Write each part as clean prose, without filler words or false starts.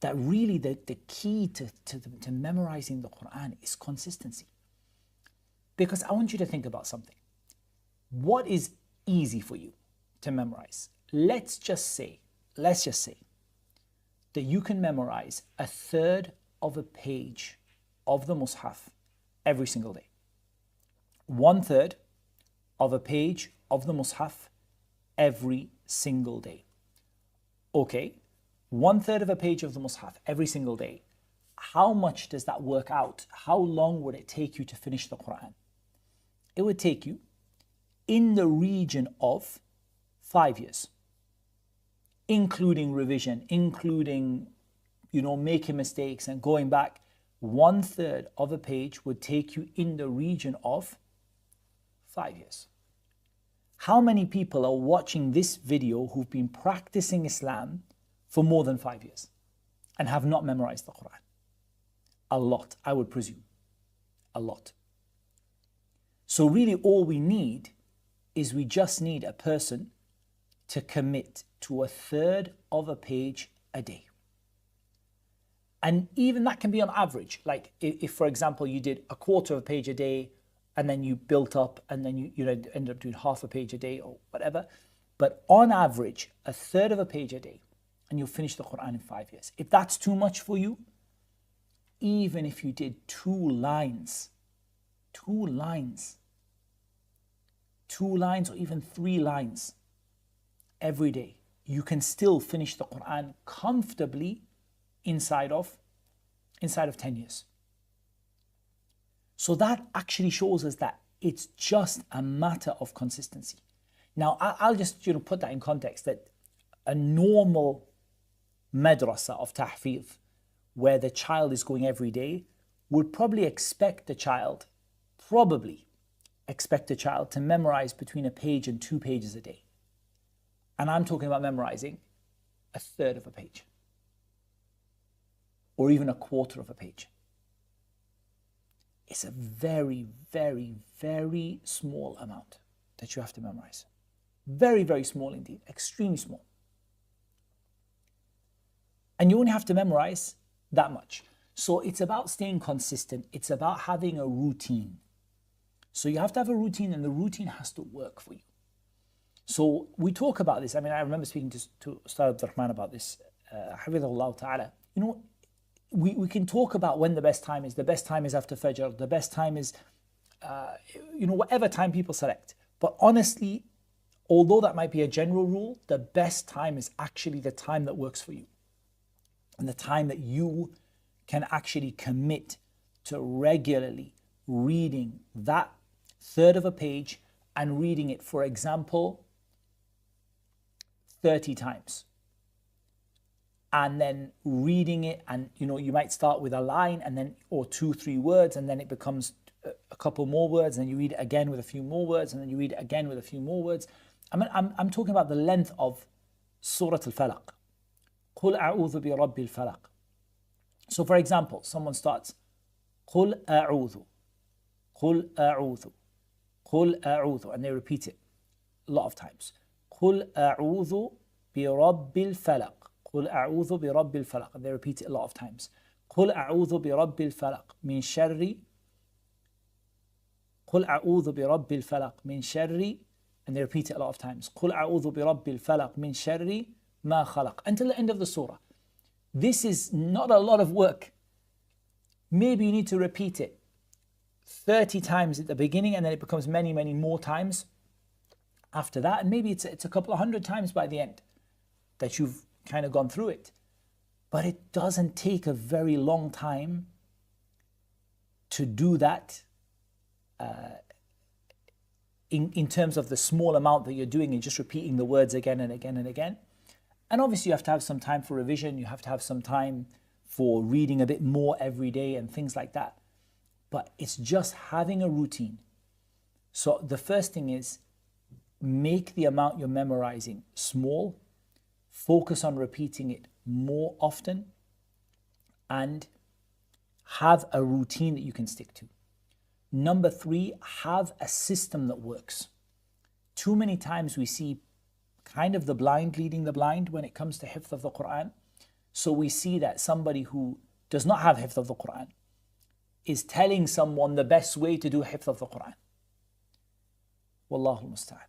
that really the key to memorizing the Quran is consistency. Because I want you to think about something. What is easy for you to memorize? Let's just say that you can memorize a third of a page of the Mus'haf every single day. 1/3 of a page of the Mus'haf every single day. Okay, 1/3 of a page of the Mus'haf every single day. How much does that work out? How long would it take you to finish the Quran? It would take you in the region of 5 years, including revision, including, making mistakes and going back. 1/3 of a page would take you in the region of 5 years. How many people are watching this video who've been practicing Islam for more than 5 years and have not memorized the Quran? A lot, I would presume. A lot. So really all we need is we just need a person to commit to 1/3 of a page a day. And even that can be on average. Like if for example, you did 1/4 of a page a day and then you built up and then you ended up doing 1/2 a page a day or whatever. But on average, 1/3 of a page a day and you'll finish the Quran in 5 years. If that's too much for you, even if you did 2 lines or even 3 lines every day, you can still finish the Quran comfortably inside of 10 years. So that actually shows us that it's just a matter of consistency. Now, I'll just put that in context, that a normal madrasa of tahfidh, where the child is going every day, would probably expect the child to memorize between a page and 2 pages a day. And I'm talking about memorizing 1/3 of a page, or even 1/4 of a page. It's a very, very, very small amount that you have to memorize. Very, very small indeed, extremely small. And you only have to memorize that much. So it's about staying consistent. It's about having a routine. So you have to have a routine, and the routine has to work for you. So we talk about this. I mean, I remember speaking to Ustad Abdurrahman about this, hifdh ta'ala. We can talk about when the best time is. The best time is after Fajr. The best time is, whatever time people select. But honestly, although that might be a general rule, the best time is actually the time that works for you. And the time that you can actually commit to regularly reading that 1/3 of a page and reading it, for example, 30 times. And then reading it, and you might start with a line and then, or 2-3 words, and then it becomes a couple more words, and then you read it again with a few more words, and then you read it again with a few more words. I'm talking about the length of Surah Al-Falaq. قُلْ أَعُوذُ بِرَبِّ الْفَلَقِ. So for example, someone starts قُلْ أَعُوذُ قُلْ أَعُوذُ قُلْ أَعُوذُ, and they repeat it a lot of times. قُلْ أَعُوذُ بِرَبِّ الْفَلَقِ قُلْ أَعُوذُ بِرَبِّ الْفَلَقِ, and they repeat it a lot of times. قُلْ أَعُوذُ بِرَبِّ الْفَلَقِ مِنْ شَرِّ قُلْ أَعُوذُ بِرَبِّ الْفَلَقِ مِنْ شَرِّ, and they repeat it a lot of times. قُلْ أَعُوذُ بِرَبِّ الْفَلَقِ مِنْ شَرِّ مَا خَلَقَ, until the end of the surah. This is not a lot of work. Maybe you need to repeat it 30 times at the beginning, and then it becomes many, many more times after that. And maybe it's a couple of 100 times by the end that you've kind of gone through it. But it doesn't take a very long time to do that in terms of the small amount that you're doing and just repeating the words again and again and again. And obviously you have to have some time for revision. You have to have some time for reading a bit more every day and things like that. But it's just having a routine. So the first thing is, make the amount you're memorizing small, focus on repeating it more often, and have a routine that you can stick to. Number 3, have a system that works. Too many times we see kind of the blind leading the blind when it comes to hifdh of the Quran. So we see that somebody who does not have hifdh of the Quran is telling someone the best way to do hifdh of the Quran. Wallahu musta'an.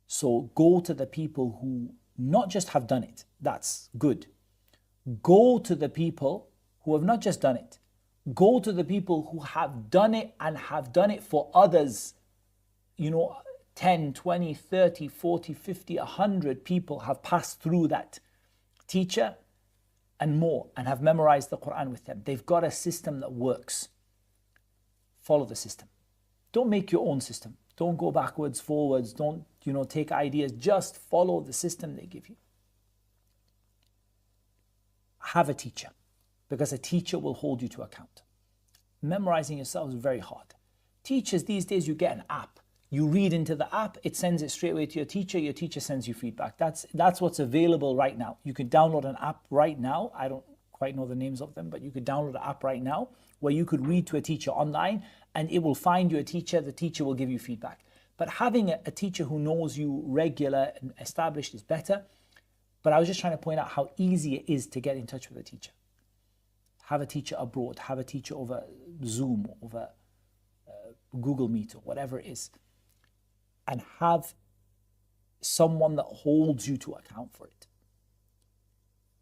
So go to the people who not just have done it, that's good. Go to the people who have not just done it. Go to the people who have done it and have done it for others. 10, 20, 30, 40, 50, 100 people have passed through that teacher and more and have memorized the Quran with them. They've got a system that works. Follow the system. Don't make your own system. Don't go backwards, forwards. Don't, take ideas. Just follow the system they give you. Have a teacher, because a teacher will hold you to account. Memorizing yourself is very hard. Teachers these days, you get an app. You read into the app, it sends it straight away to your teacher sends you feedback. That's what's available right now. You could download an app right now. I don't quite know the names of them, but you could download an app right now where you could read to a teacher online and it will find you a teacher, the teacher will give you feedback. But having a teacher who knows you regular and established is better. But I was just trying to point out how easy it is to get in touch with a teacher. Have a teacher abroad, have a teacher over Zoom, over Google Meet or whatever it is. And have someone that holds you to account for it.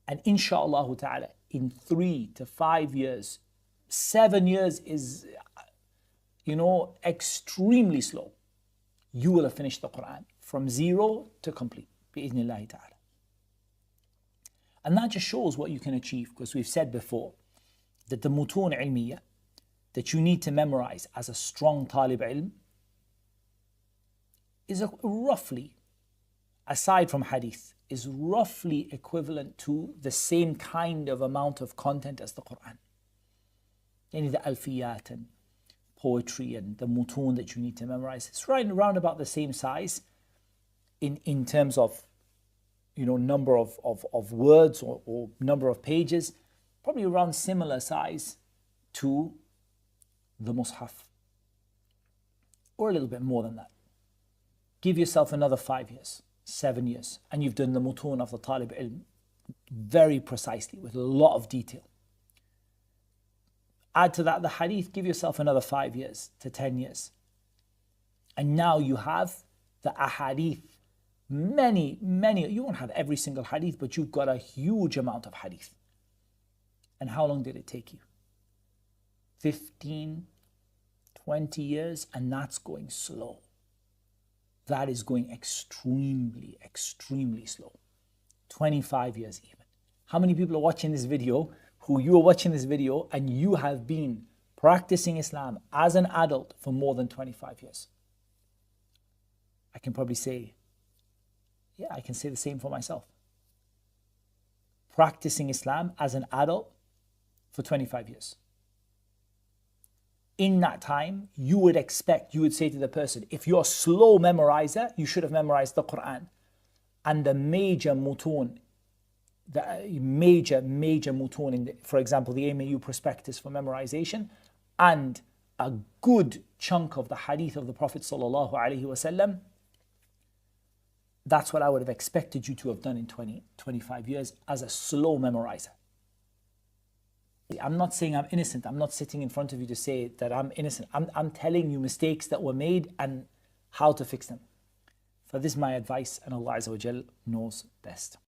And inshallah ta'ala, in 3 to 5 years, 7 years is, extremely slow. You will have finished the Quran from zero to complete, bi'idhnillahi ta'ala. And that just shows what you can achieve, because we've said before that the mutun ilmiya that you need to memorize as a strong talib ilm is roughly, aside from hadith, is roughly equivalent to the same kind of amount of content as the Quran. The alfiyat and poetry and the mutun that you need to memorize, it's right around about the same size in terms of number of words or number of pages, probably around similar size to the Mus'haf, or a little bit more than that. Give yourself another 5 years, 7 years, and you've done the mutun of the talib ilm very precisely with a lot of detail. Add to that the hadith, give yourself another 5 years to 10 years. And now you have the ahadith. Many, you won't have every single hadith, but you've got a huge amount of hadith. And how long did it take you? 15, 20 years, and that's going slow. That is going extremely, extremely slow. 25 years even. How many people are watching this video, you are watching this video, and you have been practicing Islam as an adult for more than 25 years? I can probably say, I can say the same for myself. Practicing Islam as an adult for 25 years. In that time, you would say to the person, if you're a slow memorizer, you should have memorized the Quran. And the major mutun, for example, the AMAU prospectus for memorization, and a good chunk of the hadith of the Prophet sallallahu alaihi wasallam, that's what I would have expected you to have done in 20, 25 years as a slow memorizer. I'm not saying I'm innocent. I'm not sitting in front of you to say that I'm innocent. I'm telling you mistakes that were made and how to fix them. For this is my advice, and Allah Azza wa Jal knows best.